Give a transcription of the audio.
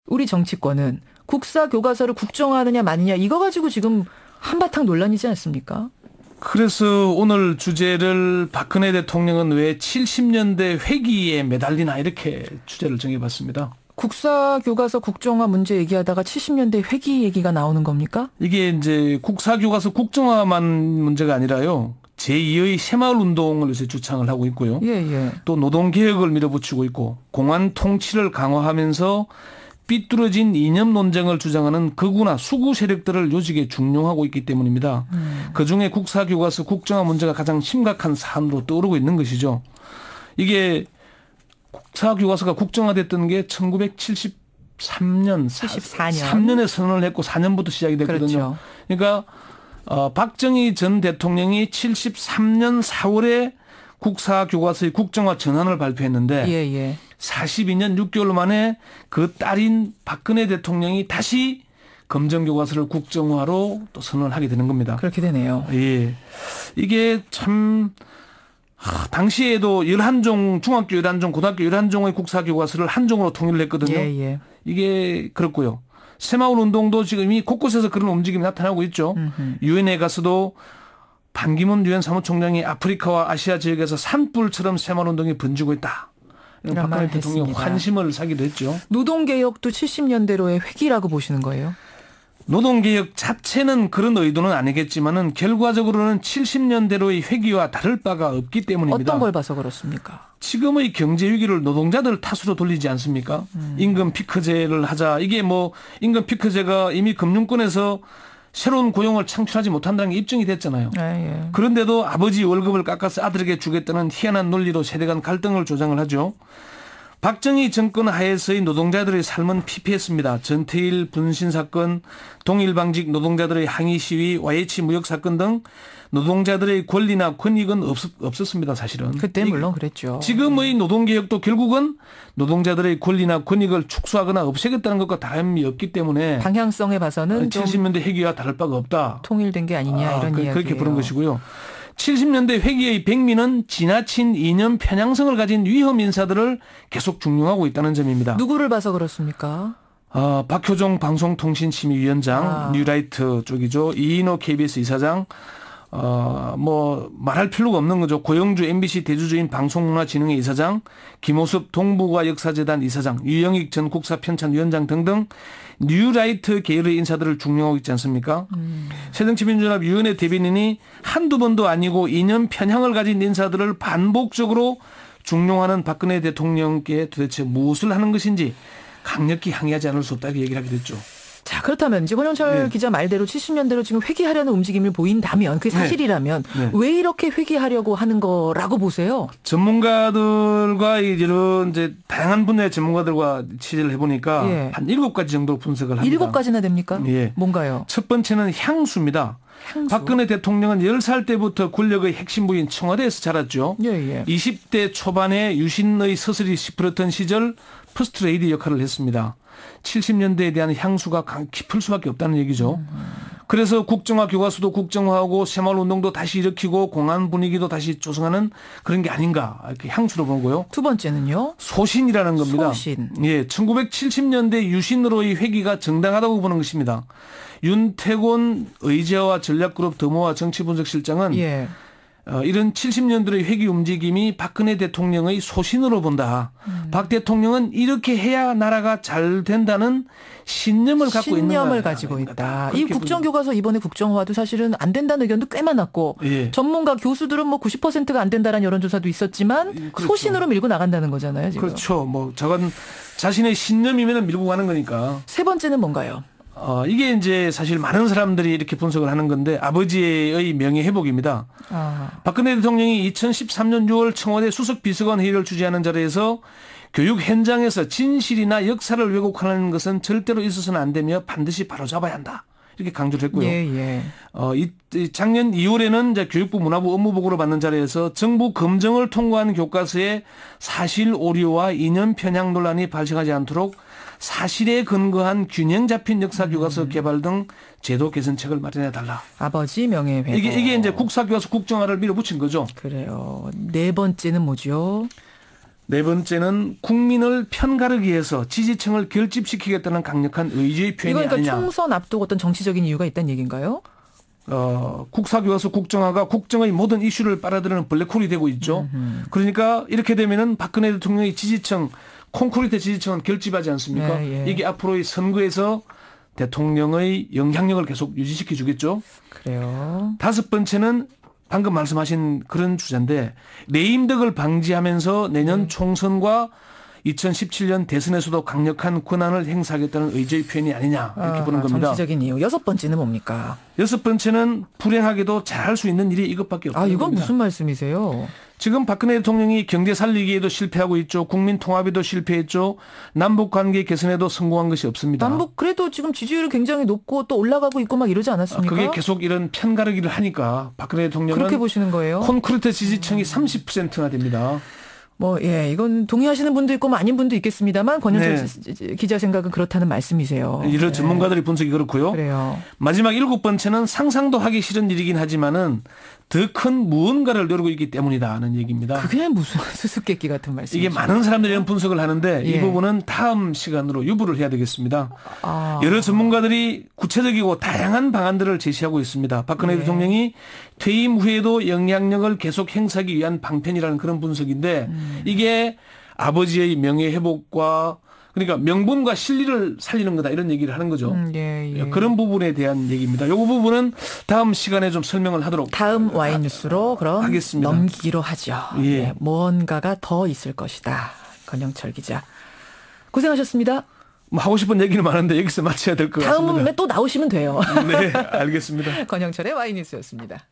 우리 정치권은 국사 교과서를 국정화하느냐 마느냐 이거 가지고 지금 한바탕 논란이지 않습니까? 그래서 오늘 주제를 박근혜 대통령은 왜 70년대 회기에 매달리나 이렇게 주제를 정해봤습니다. 국사 교과서 국정화 문제 얘기하다가 70년대 회기 얘기가 나오는 겁니까? 이게 이제 국사 교과서 국정화만 문제가 아니라요. 제2의 새마을 운동을 요새 주창을 하고 있고요. 예. 또 노동개혁을 밀어붙이고 있고 공안 통치를 강화하면서 삐뚤어진 이념 논쟁을 주장하는 극우나 수구 세력들을 요직에 중용하고 있기 때문입니다. 그중에 국사교과서 국정화 문제가 가장 심각한 사안으로 떠오르고 있는 것이죠. 이게 국사교과서가 국정화됐던 게 1973년, 3년에 선언을 했고 4년부터 시작이 됐거든요. 그렇죠. 그러니까 박정희 전 대통령이 73년 4월에 국사교과서의 국정화 전환을 발표했는데 예. 42년 6개월 만에 그 딸인 박근혜 대통령이 다시 검정교과서를 국정화로 또 선언을 하게 되는 겁니다. 그렇게 되네요. 예. 이게 참 당시에도 11종, 중학교 11종, 고등학교 11종의 국사교과서를 한 종으로 통일을 했거든요. 예. 이게 그렇고요. 새마을 운동도 지금 이미 곳곳에서 그런 움직임이 나타나고 있죠. 유엔에 가서도 반기문 유엔 사무총장이 아프리카와 아시아 지역에서 산불처럼 새마을 운동이 번지고 있다. 박근혜 대통령이 환심을 사기도 했죠. 노동개혁도 70년대로의 회기라고 보시는 거예요? 노동개혁 자체는 그런 의도는 아니겠지만은 결과적으로는 70년대로의 회기와 다를 바가 없기 때문입니다. 어떤 걸 봐서 그렇습니까? 지금의 경제 위기를 노동자들 탓으로 돌리지 않습니까? 임금 피크제를 하자. 이게 뭐 임금 피크제가 이미 금융권에서 새로운 고용을 창출하지 못한다는 게 입증이 됐잖아요. 예. 그런데도 아버지 월급을 깎아서 아들에게 주겠다는 희한한 논리로 세대 간 갈등을 조장을 하죠. 박정희 정권 하에서의 노동자들의 삶은 피폐했습니다. 전태일 분신 사건, 동일방직 노동자들의 항의 시위, YH 무역 사건 등 노동자들의 권리나 권익은 없었습니다. 사실은. 그때 물론 그랬죠. 지금의 노동개혁도 결국은 노동자들의 권리나 권익을 축소하거나 없애겠다는 것과 다름이 없기 때문에 방향성에 봐서는 70년대 회기와 다를 바가 없다. 통일된 게 아니냐 이런 이야기예요. 그렇게 보는 것이고요. 70년대 회기의 백미는 지나친 이념 편향성을 가진 위험 인사들을 계속 중용하고 있다는 점입니다. 누구를 봐서 그렇습니까? 박효종 방송통신심의위원장, 뉴라이트 쪽이죠. 이인호 KBS 이사장, 뭐 말할 필요가 없는 거죠. 고영주 MBC 대주주인 방송문화진흥회 이사장, 김호섭 동북아 역사재단 이사장, 유영익 전 국사편찬위원장 등등 뉴라이트 계열의 인사들을 중용하고 있지 않습니까? 새정치민주연합위원회 대변인이 한두 번도 아니고 이념 편향을 가진 인사들을 반복적으로 중용하는 박근혜 대통령께 도대체 무엇을 하는 것인지 강력히 항의하지 않을 수 없다고 얘기를 하게 됐죠. 자, 그렇다면 이제 권영철 기자 말대로 70년대로 지금 회귀하려는 움직임을 보인다면 그게 사실이라면 왜 이렇게 회귀하려고 하는 거라고 보세요? 전문가들과 이런 이제 다양한 분야의 전문가들과 취재를 해보니까 한 7가지 정도 분석을 합니다. 7가지나 됩니까? 예. 뭔가요? 첫 번째는 향수입니다. 박근혜 대통령은 10살 때부터 권력의 핵심 부인 청와대에서 자랐죠. 20대 초반에 유신의 서슬이 시퍼렇던 시절 퍼스트레이디 역할을 했습니다. 70년대에 대한 향수가 깊을 수밖에 없다는 얘기죠. 그래서 국정화 교과서도 국정화하고 새마을운동도 다시 일으키고 공안 분위기도 다시 조성하는 그런 게 아닌가 이렇게 향수로 보고요. 두 번째는요? 소신이라는 겁니다. 소신. 예, 1970년대 유신으로의 회귀가 정당하다고 보는 것입니다. 윤태곤 의제와 전략그룹 더모아 정치분석실장은 이런 70년대의 회귀 움직임이 박근혜 대통령의 소신으로 본다. 박 대통령은 이렇게 해야 나라가 잘 된다는 신념을 갖고 있는 거다. 신념을 가지고 있다. 이 국정교과서 이번에 국정화도 사실은 안 된다는 의견도 꽤 많았고 전문가 교수들은 뭐 90%가 안 된다라는 여론조사도 있었지만 소신으로 밀고 나간다는 거잖아요. 지금. 그렇죠. 뭐 저건 자신의 신념이면 밀고 가는 거니까. 세 번째는 뭔가요? 이게 이제 사실 많은 사람들이 이렇게 분석을 하는 건데 아버지의 명예 회복입니다. 박근혜 대통령이 2013년 6월 청와대 수석비서관 회의를 주재하는 자리에서 교육 현장에서 진실이나 역사를 왜곡하는 것은 절대로 있어서는 안 되며 반드시 바로잡아야 한다. 이렇게 강조를 했고요. 작년 2월에는 이제 교육부 문화부 업무보고를 받는 자리에서 정부 검증을 통과한 교과서에 사실 오류와 이념 편향 논란이 발생하지 않도록 사실에 근거한 균형 잡힌 역사 교과서 개발 등 제도 개선책을 마련해 달라. 아버지 명예 회복. 이게 이제 국사 교과서 국정화를 밀어붙인 거죠. 그래요. 네 번째는 뭐죠? 네 번째는 국민을 편가르기 위해서 지지층을 결집시키겠다는 강력한 의지의 표현이 그러니까 아니냐. 총선 앞두고 어떤 정치적인 이유가 있다는 얘기인가요? 국사교과서 국정화가 국정의 모든 이슈를 빨아들이는 블랙홀이 되고 있죠. 그러니까 이렇게 되면은 박근혜 대통령의 지지층, 콘크리트 지지층은 결집하지 않습니까? 네, 예. 이게 앞으로의 선거에서 대통령의 영향력을 계속 유지시켜 주겠죠. 그래요. 다섯 번째는 방금 말씀하신 그런 주제인데 레임덕을 방지하면서 내년 총선과 2017년 대선에서도 강력한 권한을 행사하겠다는 의지의 표현이 아니냐 이렇게 보는 겁니다. 정치적인 이유. 여섯 번째는 뭡니까? 여섯 번째는 불행하게도 잘할 수 있는 일이 이것밖에 없다는 이건 겁니다. 무슨 말씀이세요? 지금 박근혜 대통령이 경제 살리기에도 실패하고 있죠. 국민 통합에도 실패했죠. 남북 관계 개선에도 성공한 것이 없습니다. 남북 그래도 지금 지지율이 굉장히 높고 또 올라가고 있고 막 이러지 않았습니까? 그게 계속 이런 편가르기를 하니까 박근혜 대통령은 그렇게 보시는 거예요? 콘크리트 지지층이 30%나 됩니다. 이건 동의하시는 분도 있고 아닌 분도 있겠습니다만 권영철 기자 생각은 그렇다는 말씀이세요. 이런 전문가들의 분석이 그렇고요. 그래요. 마지막 일곱 번째는 상상도 하기 싫은 일이긴 하지만은 더 큰 무언가를 노리고 있기 때문이다는 얘기입니다. 그게 무슨 수수께끼 같은 말씀이죠. 이게 많은 사람들이 이런 분석을 하는데 이 부분은 다음 시간으로 유보를 해야 되겠습니다. 여러 전문가들이 구체적이고 다양한 방안들을 제시하고 있습니다. 박근혜 대통령이 퇴임 후에도 영향력을 계속 행사하기 위한 방편이라는 그런 분석인데 이게 아버지의 명예 회복과 그러니까 명분과 실리를 살리는 거다 이런 얘기를 하는 거죠. 그런 부분에 대한 얘기입니다. 이 부분은 다음 시간에 좀 설명을 하도록 다음 와이뉴스로 그럼 하겠습니다. 넘기기로 하죠. 무언가가 더 있을 것이다. 권영철 기자. 고생하셨습니다. 하고 싶은 얘기는 많은데 여기서 마쳐야 될 것 같습니다. 다음에 또 나오시면 돼요. 네, 알겠습니다. 권영철의 와이뉴스였습니다.